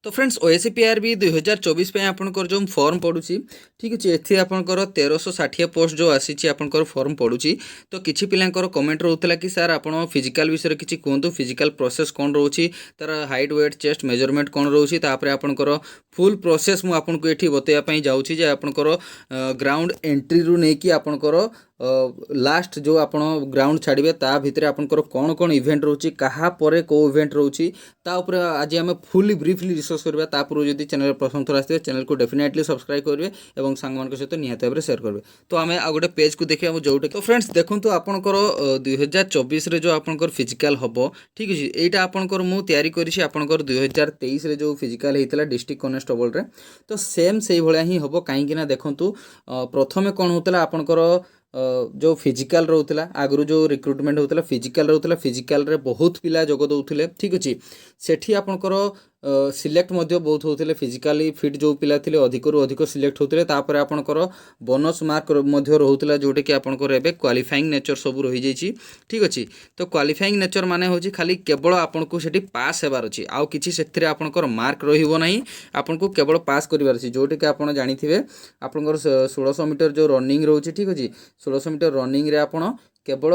तो फ्रेंड्स ओएसपीआरबी 2024 आपंकर जो फॉर्म पड़ुची ठीक अच्छे एथि आपंकर 1360 पोस्ट जो आसी आपंकर फॉर्म पड़ुची तो किछि पिलांकर कमेंट रोला कि सर आप फिजिकल विषय किछि कहतु फिजिकल प्रोसेस कौन रोची तार हाइट वेट चेस्ट मेजरमेंट कौन रोची तापर आपंकर फुल प्रोसेस मु आपनको एठी बतैया जाऊँगी जे आपंकर ग्राउंड एंट्री रु नहीं कि आपंकर लास्ट जो आप ग्राउंड छाड़े ता भितर आपंकर कौन कौन इवेंट रोची कहा परे को इवेंट रोची ता ऊपर आज आम फुली ब्रीफली डिस्कस करबा ता पूर्व जदि चैनल प्रथम थर आसते चैनल को डेफिनेटली सब्सक्राइब करेंगे और सांग मान सहित निहत भाव में शेयर करेंगे। तो आम आ गोटे पेज को देखिए जोटे तो फ्रेंड्स देखो आपंकर 2024 जो आपंकर फिजिकल हम ठीक अच्छे यहाँ आपंकर मु तैयारी करी आपंकर 2023 जो फिजिकल होता डिस्ट्रिक्ट कनेस्टेबल रे तो सेम से भाया ही हम कहीं देखूँ प्रथम कौन होता आपंकर जो फिजिकल रोला आगु जो रिक्रुटमेंट होता फिजिकल रोला फिजिकल रे बहुत पिला जोग दौले ठीक अच्छे सेठी आपंकर सिलेक्ट बहुत होते फिजिकाली फिट जो पिला थे अधिक अधिक सिलेक्ट होते आपंकर बोनस मार्क रोला जोटा कि आपंकर एवं क्वालिफाइंग नेचर सब रही जाइए ठीक अच्छे। तो क्वालिफाइंग नेचर माने हो खाली केवल आपको से पास होबार अच्छी आउ कि से आपंकर मार्क रही आपको केवल पास करार अच्छी जोटा कि आप जानी आपंकर 1600 मीटर जो रनिंग रोचे ठीक अच्छे 1600 मीटर रनिंग रे आपण केवल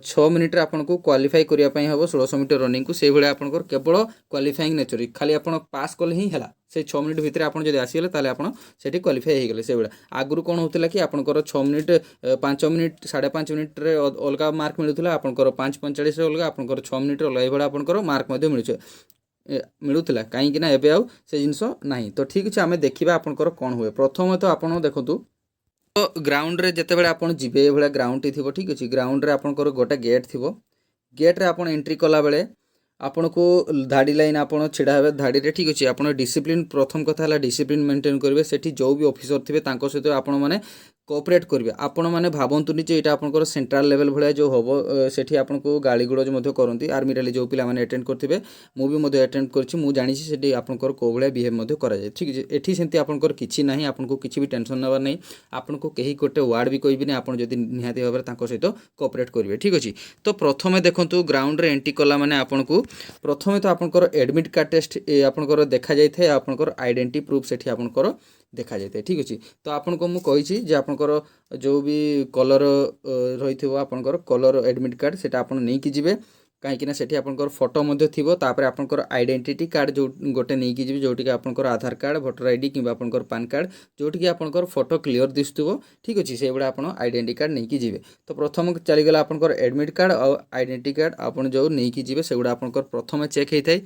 6 मिनिट आपको क्वालिफाई करने हम 1600 मीटर रनिंग को से भाई आपंकर केवल क्वालिफाइंग नेचर खाली आप पास कले ही है से 6 मिनिट भितर आप आसीगले ताले आपन सेठी क्वालिफाई हो गले से भाई आगुरी कौन होता कि आपंकर 6 मिनिट 5 मिनिट 5.5 मिनिट रे अलग मार्क मिलूला आपंकर 5:45 अलग आपंकर 6 मिनिट अलग ये आपंकर मार्क मिलूला कहीं एवं आउ से जिनस ना तो ठीक अच्छे आम देखा आपंकर कौन हुए प्रथम तो आप देखूँ तो ग्राउंड रे जिते बड़े आप जीवे ये ग्राउंड टी थी ठीक अच्छे ग्राउंड रे आपंकर गोटे गेट थी गेट रे आप एंट्री कला बेले आपन को धाड़ी लाइन आपन छिड़ा हे धाड़ी रे ठीक अच्छे आप डिसिप्लिन प्रथम कथा है डिसिप्लिन मेंटेन करेंगे सेठी जो भी ऑफिसर थे सहित आपण मैंने कोऑपरेट करेंगे आपण मैंने भावतुनि जे यहाँ आपंकर सेंट्रल लेवल भाया जो हम सेठी आपको गाड़ी गुड़ज करती आर्मी रैली जो पिला माने अटेंड करते मुझे अटेंड कर जानी से आपंकर कौ भाया बिहेव कराए ठीक है एठी सेमती आपंकर किसी ना आपको किसी भी टेंशन नबार नहीं आपको कहीं गोटे वार्ड भी कहबी आप जब निहाती भाव में सहित कोऑपरेट करेंगे ठीक अच्छे। तो प्रथम देखूँ ग्राउंड रे एंट्री कला माने आपको प्रथम तो आपंकर एडमिट कार्ड टेस्ट आपंकर देखा जाए आपंकर आइडेंटिटी प्रूफ से आपंकर देखा जाए ठीक अच्छे। तो आपको मुझे आपंकर जो भी कलर रही आपंकर कलर एडमिट कार्ड से नहीं कि जीवे कहीं से आपंकर फोटो थी आपंकर आइडेंटिटी कार्ड जो गोटे नहीं कि जोटि आपंकर आधार कार्ड भोटर आईडी कि आपंकर पान कार्ड जोटि आपंकर फोटो क्लीयर दिशुव ठीक अच्छे से भाया आप आइडेंटिटी कार्ड नहीं कि जीवे। तो प्रथम चलीगला आपंकर एडमिट कार्ड और आइडेंटिटी कार्ड आप जो नहीं कि जीवे से गुड़ा आपंकर प्रथम चेक होता है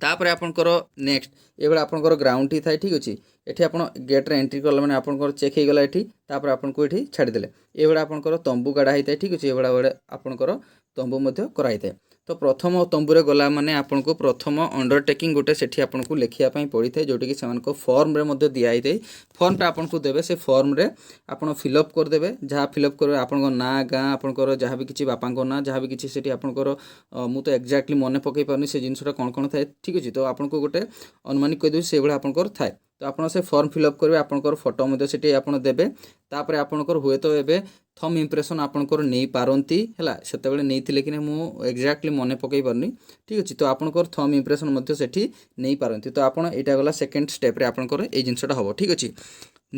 तापर आपंकर नेक्स्ट ये आपंकर ग्राउंड टी थाए ठीक अच्छे ये आप गेट्रे एंट्री कला मैंने आपंकर चेक हो गला ये आपको ये छाड़देले ये आपंकर तंबू गाड़ा होता है ठीक अच्छे ये भाया आपंकर तंबू कराई थाए। तो प्रथम तंबूरे गला माने आपको प्रथम अंडरटेकिंग गोटे से आपको लिखापी पड़ी था जोटा कि से फर्म रे दिखाई थाए फर्मटा आपको देवे से फर्म रे आप फिलअप करदे जहाँ फिलअप करेंगे आप ना गाँ आपंकर जहाँ भी किसी बापा ना जहाँ भी किसी से आपंकर मुझे तो एक्जाक्टली मन पकई पारनी से जिनसा कौन कौन थाए ठीक अच्छे। तो आपको गोटे अनुमानिक कहीदेवी से भाया आपंकर थाए तो आप से फर्म फिलअप करेंगे आपंकर फोटो से आप देवे तापर आपंकर हुए तो एवं थम इम्प्रेशन आपंकर नहीं पारती है से नहीं कि मुझे एक्जाक्टली मन पकई पारनी ठीक अच्छे। तो आपंकर थम इम्प्रेशन से नहीं पारती तो आप यहाँ गला सेकेंड स्टेप आपंकर ये जिनसा हम ठीक अच्छे।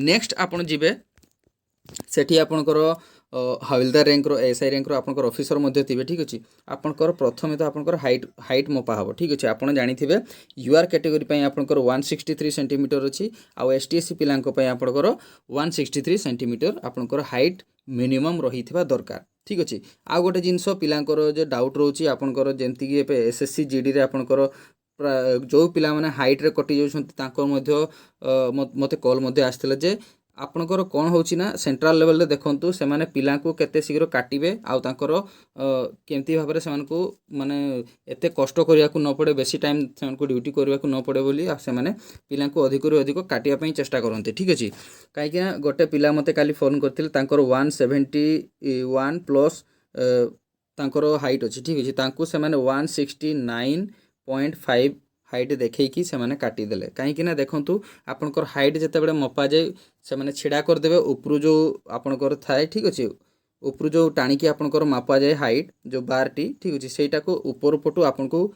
नेक्स्ट आप जी सेठी आपंकर हविलदार रैंक रो एसआई रैंक रो आपंकर ऑफिसर थे ठीक अच्छे। आपंकर प्रथम तो आपंकर हाइट मपा हम ठीक अच्छे आप जानी यूआर कैटेगरी आपंकर 163 सेंटीमीटर अच्छी आउ एसटीएससी पिला आपंकर 163 सेंटीमीटर आपंकर हाइट मिनिमम रही दरकार ठीक अच्छे। आउ गोटे जिनस पिलांकर जो डाउट रोचे आपंकर जमती कि एसएससी जीडी रे आपंकर जो पिला माने हाइट रे कटि जाउछन्ति मते कॉल आसथिला जे आपणकर कौन होची ना सेंट्रल लेवल रे देखंतु से माने पिला को केते शीघ्र काटिबे आउ तांकर केमती भाबरे से मानको माने एते कष्ट करिया को न पड़े बेसी टाइम से मानको ड्यूटी करिया को न पड़े बोली से माने पिला को अधिक रु अधिक काटिया पई चेष्टा करंते ठीक अछि। काहे कि गोटे पिला मते काली फोन करथिले तांकर 171 प्लस तांकर हाइट अछि ठीक अछि तांको से माने 169.5 हाइट देखी से माने काटिदेले कहीं देखूँ आपंकर हाइट जिते मपा जाए से माने छिड़ा करदे उपरू जो आपंकर थाए ठीक अच्छे उपरू जो टाणिकी आपंकर मापा जाए हाइट जो बार टी ठीक अच्छे सेटा को ऊपर पटू आपको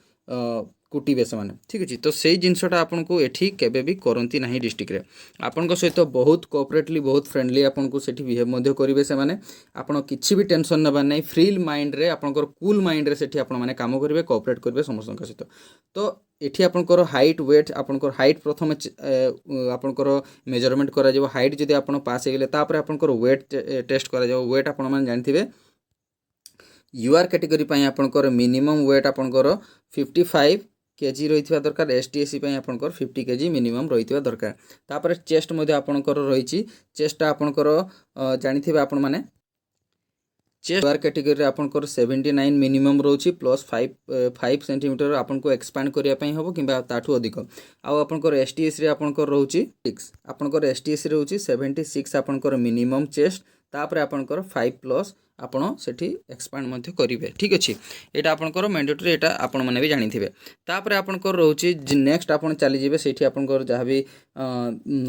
कुटिबे से ठीक अच्छे। तो से जिनसटा आपन को एठी केबे भी करंती नाही डिस्ट्रिक्ट रे। आपन सहित बहुत कोऑपरेटली बहुत फ्रेंडली आपन को सेठी बिहेव मध्य करिवे से माने आपन किछि भी टेंशन नबा नै फ्री माइंड रे आपन कूल माइंड रे सेठी आपन माने काम करिवे कोऑपरेट करिवे समस्त सहित। तो एठी आपन हाइट वेट आपन हाइट प्रथम आपन मेजरमेंट करा जाव हाइट जदि आपन पास हे गेले तापर आपन वेट टेस्ट करा जाव। वेट आपन माने जानथिबे यूआर कैटेगरी पई आपन मिनिमम वेट आपन 55 केजी रही दरकार। एसटीएससी आपंकर 50 केजी मिनिमम रही दरकार। तापर चेस्ट आपंकर रही चेस्ट आपंकर जानी आपण मैंने चेस्ट यूआर कैटेगरी आपंकर 79 मिनिमम रोची प्लस 5 सेंटीमीटर आपको एक्सपांड करने हम कि अधिक। आउ एसटीएस आपंकर रोची 6 आपंकर एसटीएस रोची 76 आपंकर मिनिमम चेस्ट। तापर आपंकर 5 प्लस आपण सेठी एक्सपांड मध्य करेंगे। ठीक अच्छे यहाँ आपंकर मैंडेटरी यहाँ आपण मैंने भी जानी थे। तापर आपंकर रोची नेक्स्ट आपन चली जाइए से आपंकर जहाँ भी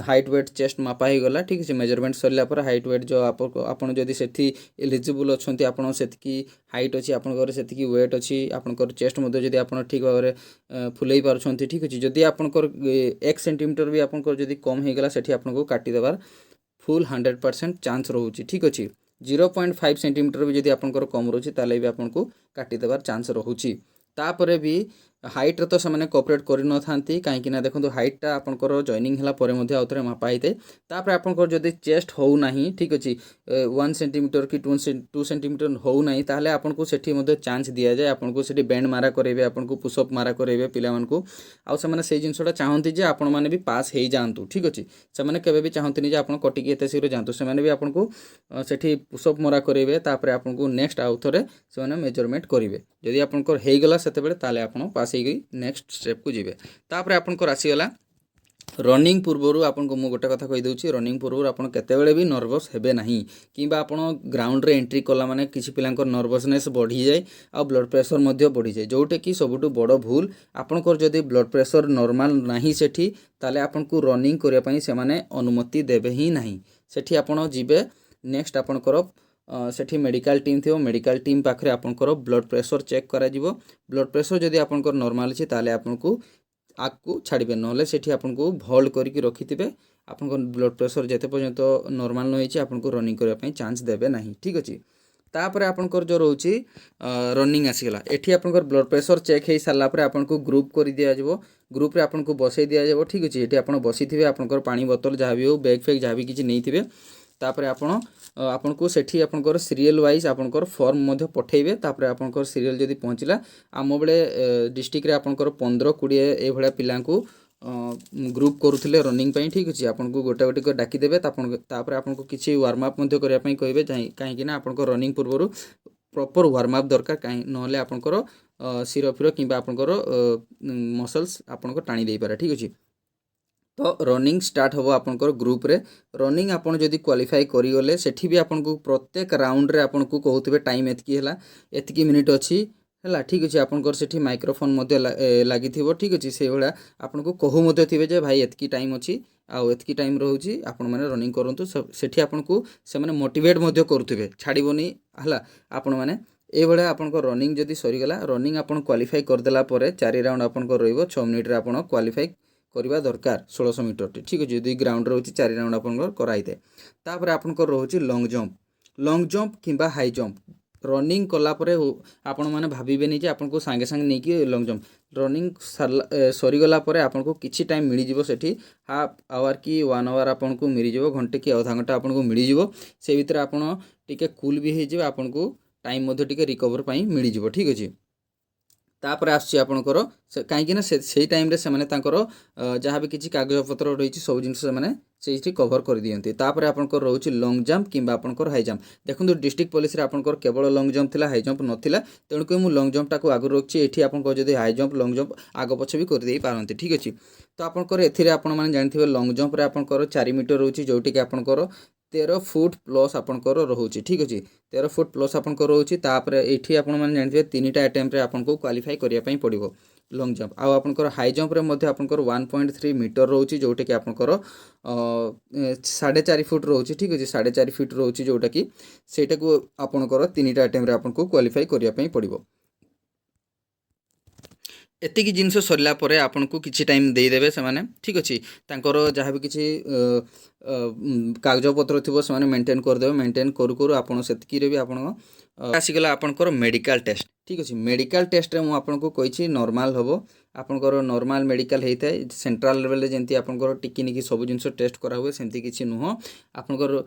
हाइट वेट चेस्ट मापा ही गला। ठीक है मेजरमेंट सरला पर हाइट वेट जो आपन जदि सेठी एलिजिबल अच्छा आपन सेतिकी हाइट अच्छी आपंकर सेतिकी वेट अच्छी आपंकर चेस्ट मध्य जदि आपन ठीक भाव में फुलई पार्टी। ठीक अच्छे जदि आपंकर 1 सेंटीमीटर भी आपंकर जदि कम हो गला सेठी आपन को काटिदेबार फुल 100% चांस रोचे। ठीक अच्छे 0.5 सेंटीमीटर भी जदि आपंकर कम रोचे ताले भी आपन को काटिदेबार चांस रोचे। तापर भी हाइट रे तो से कोऑपरेट कर न थांती कहीं ना देखो हाइटा आपंकर जॉइनिंग होला परे मध्ये आउथरे मापा होते। तापर आपंकर जदि चेस्ट हो नाही ठीक अच्छे 1 सेंटीमीटर कि 2 सेंटीमीटर हो नाही ताहले आपन को सेठी मध्ये चांस दिया जाए। आपन को सेठी बैंड मारा करेबे आपन को पुशअप मारा करेबे पिला मान को आउ से माने से जिनसटा चाहंती जे आपन माने भी पास हे जांतु। ठीक अच्छे से माने केबे भी चाहंतनी जे आपन कटि के एते शीघ्र जांतु से माने भी आपन को सेठी पुशअप मारा करेबे। तापर आपन को नेक्स्ट आउथरे से माने मेजरमेंट करेबे जदि आपनकर हे गला सेते बेले ताले आपन पास हे गई नेक्स्ट स्टेप को जीवे। तापर आपनकर आसीगला रनिंग पूर्वर आपको मुझे गोटे कथा कही दूसरी रनिंग पूर्वर आप केतबेले भी नर्वस हेबे नहीं कि ग्राउंड रे एंट्री कला माने किसी पिलांकर नर्वसनेस बढ़ी जाए आ ब्लड प्रेशर मध्य बढ़ी जाए जोटे कि सबुठु बड़ भूल। आपनकर जदि ब्लड प्रेशर नॉर्मल नहीं सेठी ताले आपनको रनिंग करिया पई से माने अनुमति देबे ही नहीं। सेठी आपण जीवे नेक्स्ट आपनकर सेठी मेडिकल टीम थी मेडिकल टीम पाखरे आपनकर ब्लड प्रेशर चेक करा जिवो। ब्लड प्रेशर जदि आपनकर नॉर्मल अछि ताले आपनको आगको छाड़बे ना सेठी आपनको भल्ड करके रखिथे। आपनको ब्लड प्रेशर जिते पर्यंत नॉर्मल नहीं आपको रनिंग करने चांस देवे ना। ठीक अच्छे तापर आपनकर जो रोची रनिंग आसीगला एठी आपनकर ब्लड प्रेशर चेक हो सारापर आपको ग्रुप कर दि जाव। ग्रुप रे आपनको बसई दि जाव। ठीक अच्छे ये आप बसी थे आपनकर पानी बोतल जहाँ भी हो बैग फैग जहाँ भी किसी नहीं थे तापर आपनको सेठी आपनकर सीरियल वाइज आपनकर फॉर्म मध्य पठेबे। तापर आपनकर सीरियल जदि पहुँचला आम बेले डिस्ट्रिक्ट रे आपनकर 15-20 ए भलिया पिला को ग्रुप करुले रनिंग पाई। ठीक अच्छे आपको गोटे गोटे को डाकिदेवे तापर आपको किसी वार्म अप मध्य करने कहे कहीं आपको रनिंग पूर्वर प्रॉपर वार्म अप दरकार कहीं ना आपनकर शिर फिर कि आपनकर मसल्स आपनको टाणी दे पारे। ठीक अच्छे तो रनिंग स्टार्ट हम आपनकर ग्रुप रे रनिंग आपन जदि क्वालिफाई करिगले सेठी भी आपनको प्रत्येक राउंड रे आपनको कहउतबे टाइम एतकी हला एतकी मिनिट अछि हला। ठीक अच्छे आपनकर सेठी माइक्रोफोन मध्य लागि थिबो। ठीक अच्छे से भला आपनको कहू मध्य थिबे जे भाई एतकी टाइम अछि आउ एतकी टाइम रहउची आपन माने रनिंग करंतु सेठी आपनको से माने मोटिवेट मध्य करूथिबे छाड़ीबोनी हला। आपन माने ए भला आपनको रनिंग जदि सरीगला रनिंग आपन क्वालिफाई कर देला परे 4 राउंड आपनको रहइबो 6 मिनिट रे आपन क्वालिफाई करवा दरकार 1600 मीटर। ठीक अच्छे यदि ग्राउंड रोचे 4 राउंड आपनकर कराई थाए। तापर आपनकर रोचे लॉन्ग जंप किंबा हाई जंप रनिंग कला परे आपण माने भाबिबेनी जे आपनको सांगे सांगे नहीं कि लॉन्ग जंप रनिंग सरीगला परे आपनको किछि टाइम मिली जिवो सेठी हाफ आवर कि 1 आवर आपनको मिली जिवो घंटे कि आधा घंटा आपनको मिली जिवो से भीतर आपण टिके कूल भी हे जिवो आपनको टाइम मध्य टिके रिकवर पई मिली जिवो। ठीक अच्छे तापर आसछि आपनकर कहीं से टाइम रे से माने तांकर जहाँ भी किसी कागज पत्र रही सब जिन से माने से कवर कर दियंती। तापर आपनकर रोची लॉन्ग जंप किंबा आपनकर हाई जंप देखो डिस्ट्रिक्ट पुलिस रे आपनकर केवल लॉन्ग जंप थिला हाई जंप नथिला तेणुक मु लॉन्ग जंप टाको आगु रखछि। एठी आपनकर जदि हाई जंप लॉन्ग जंप आग पछ भी कर देई पारंती। ठीक अच्छे तो आपनकर एथिरे आपण माने जानिथिबे लॉन्ग जंप रे आपनकर 4 मीटर रोची जोटी कि आपनकर 13 फुट प्लस आपनकर रोची। ठीक अच्छे 13 फुट प्लस आपनकर रोची तापर एठी आपण माने जानिथिबे 3टा अटेम्प्ट रे आपनको क्वालिफाई करिया पई पड़िबो लॉन्ग जंप आउ आपनकर हाई जंप रे मध्ये आपनकर 1.3 मीटर रोची जोटा कि आपनकर 4.5 फुट रोची। ठीक अच्छे 4.5 फीट रोची जोटा कि सेटा को आपनकर 3टा अटेम्प्ट रे आपनको क्वालिफाई करिया पई पड़िबो। एतिकी जिनस सरला परे आपनको किछि टाइम देदेवे से माने ठीक अच्छे जहाँ भी किसी कागजपत्र थी से मेंटेन करदे मेंटेन करू करू आपड़ से भी आप आसीगला आपंकर मेडिकल टेस्ट ठीक अच्छे मेडिकल टेस्ट रे मुझे कही नॉर्मल हम आपंकर नॉर्मल मेडिकल होता है सेंट्रल लेवल जमी आपंकर टिकी सब जिन टेस्ट करा हुए सेमती किसी नुह आपंकर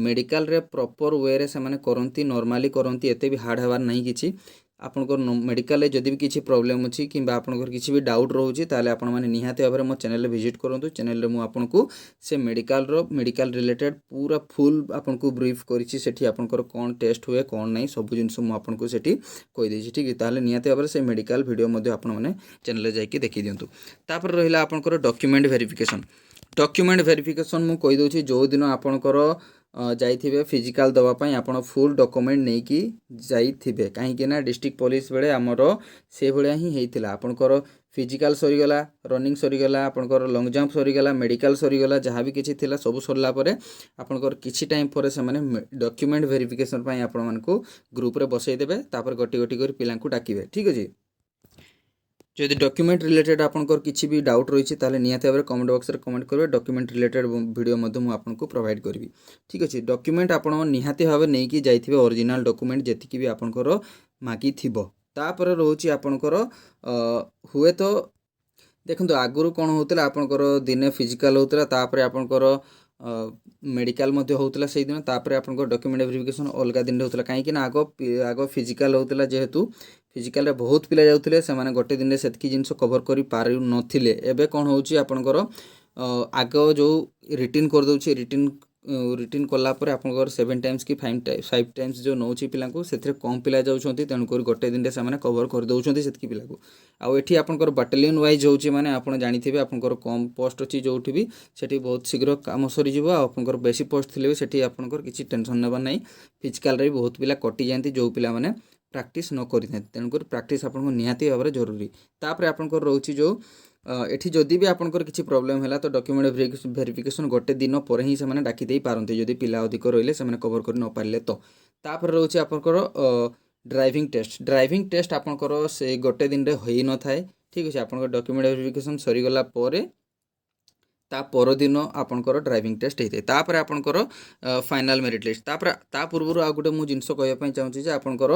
मेडिकल रे प्रॉपर वे रे से करती नॉर्मली करती एते भी हार्ड हबार नहीं किसी आपंकर मेडिकल जदि भी किसी प्रोब्लेम अच्छी कि आपंकर किसी भी डाउट रोचे ताले आपण मैंने निहाती भाव में मो चैनल विजिट करूँ चैनल में आपको से मेडिकल रिलेटेड पूरा फुल आपको ब्रीफ करी सेठी आपंकर कौन टेस्ट हुए कौन नहीं सब जिनस मुझे सेठी कहीदे ठीक है ताले निहाती भाव में से मेडिकल वीडियो आपने चैनल जाकि देखी दिंतु तापर रहा आपंकर डॉक्यूमेंट वेरिफिकेशन मुझे कहीदे जो दिन आपंकर जाइथिबे फिजिकल दवापाई आपण फुल डॉक्यूमेंट नहीं कि जाइथिबे कहीं ना डिस्ट्रिक्ट पुलिस बेले आमर से भाया ही होता आपंकर फिजिकल सरीगला रनिंग सरीगला आपंकर लॉन्ग जंप सरीगला मेडिकल सरीगला जहाँ भी किसी थिला सब सरला परे आपंकर किछि टाइम पर से माने डॉक्यूमेंट वेरिफिकेशन पाई आपण मानकु ग्रुप रे बसई देबे तापर गोटी गोटी कर पिलांकु डाकिबे ठीक अछि जदि डॉक्यूमेंट रिलेटेड आपंकर किसी भी डाउट रही है निहाती भाव में कमेंट बॉक्स में कमेंट करेंगे डॉक्यूमेंट रिलेटेड वीडियो आपको प्रोवाइड करी ठीक अच्छे डॉक्यूमेंट आप निहाती भाव नहीं कि जाइए ओरिजिनल डॉक्यूमेंट जी भी आपंकर मागी तापर रोचे आपंकर हुए तो देखो आगुरी कौन होता आपंकर दिने फिजिकल होता तापर आपंकर मेडिकल होता से दिन तापर आपंकर डॉक्यूमेंट वेरिफिकेशन अलग दिन होता कहीं आग फिजिकल होता जेहेतु फिजिकल रे बहुत पिला जाउथिले से माने गोटे दिन से जिनस कवर कर पारु नथिले एबे कोन होउची आपनकर आग जो रिटिन कर दउची रिटिन कला पर आपनकर 7 टाइम्स कि 5 टाइम्स जो नौची पिला को सेथरे कम पिला जाउछंती तेनु कर गोटे दिन से माने कवर कर दउछंती सेतकी पिला को आ एठी आपनकर बटालियन वाइज होउची माने आपन जानिथिबे आपनकर कम पोस्ट अछि जोठी भी सेठी बहुत शीघ्र काम सरी जिवो आपनकर बेसी पोस्ट थिले सेठी आपनकर किछि टेंशन नेबा नै फिजिकल रे बहुत पिला कटि जांती जो पिला माने प्रैक्टिस न करें तेणुकर प्रैक्टिस आपको निहाती भाव में जरूरी तापर आपंकर रोची जो एठी जदि भी आपंकर किसी प्रोब्लेम है तो डॉक्यूमेंट वेरिफिकेशन गोटे दिन पर ही से डाकी दे पारते जदि पिला अधिक रहिले से कवर कर न पारे तो तापर रोचे आपंकर ड्राइविंग टेस्ट आपंकर से गोटे दिन रे होई न थाए ठीक अच्छे आपंकर डॉक्यूमेंट वेरिफिकेशन सरीगला ता पर दिन आपंकर ड्राइविंग टेस्ट होता है तापर आपंकर फाइनाल मेरिट लिस्ट तापर ता पूर्व आ गोटे मुझे जिनस कहवाई चाहूँगी जे आपंकर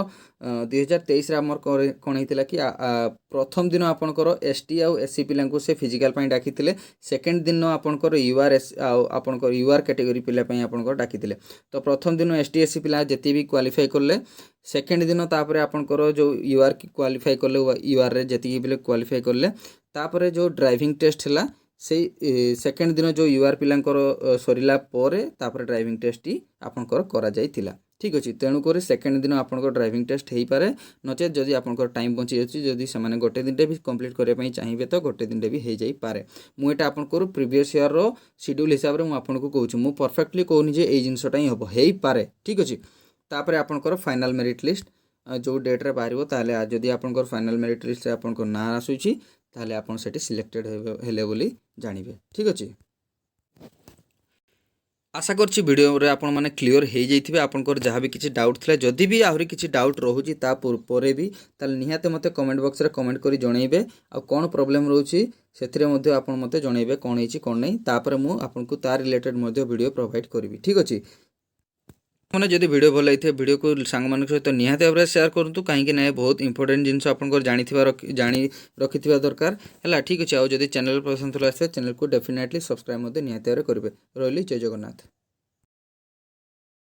2023 आमर कौन होता कि प्रथम दिन आपंकर एसटी आउ एससी पिला से फिजिकल डाकी सेकेंड दिन आपंकर यूआर आपंकर यूआर कैटेगरी पिला आपंकर डाकी तो प्रथम दिन एसटी एससी पिला जिते भी क्वालिफाई कले सेकेंड दिन तापर आपंकर जो यूआर क्वालिफाई कले यूआर रे जति पिले क्वालिफाई कले तापर जो ड्राइविंग टेस्ट है से सेकेंड दिन जो यूआर पिलांकर सरीला तापर ड्राइविंग टेस्ट ही आपंकर करा जाइतिला ठीक अच्छे तेणुक सेकेंड दिन आपंकर ड्राइविंग टेस्ट हो पारे नचेत जदि आपंकर टाइम बची जाए जदि से गोटे दिन भी कंप्लीट करने चाहिए तो गोटे दिन भी हो जाए मुझे आपंकर प्रीवियस ईयर रो शेड्यूल हिसाब से मुझे कहूँ मुझे परफेक्टली कहूनी जे ये जिनसटा ही हम हो पारे ठीक अच्छे तापर आपंकर फाइनाल मेरिट लिस्ट जो डेट्रे बाहर ताले जदि आपंकर फाइनाल मेरिट लिस्ट आपंकर ना आसूची ताले आपन सेठी सिलेक्टेड हेले बोली जानिबे ठीक अछि आशा करछि वीडियो रे आपन माने क्लियर हे जाइथिबे आपनकर जहाँ भी किसी डाउट थिला जदि भी आहुरी किसी डाउट रहूची ता परे भी ताले निहाते मते कमेंट बॉक्स रे कमेंट करी जणैबे आ कोन प्रॉब्लम रहूची सेथिरे मध्ये आपन मते जणैबे कोन हेची कोन नै तापर मु आपनको ता रिलेटेड मध्ये वीडियो प्रोवाइड करबी ठीक अछि मैंने जब वीडियो भल लगी वीडियो को सांग मान सहित निहाती भाव में शेयर करूँ कहीं ना बहुत इंपोर्टेंट जिनस आप जानी रखि दरकार है ठीक अच्छे आउ जब चैनल पसंद आसे चैनल को डेफिनेटली सब्सक्राइब निहाती भाव में करेंगे रही जय जगन्नाथ।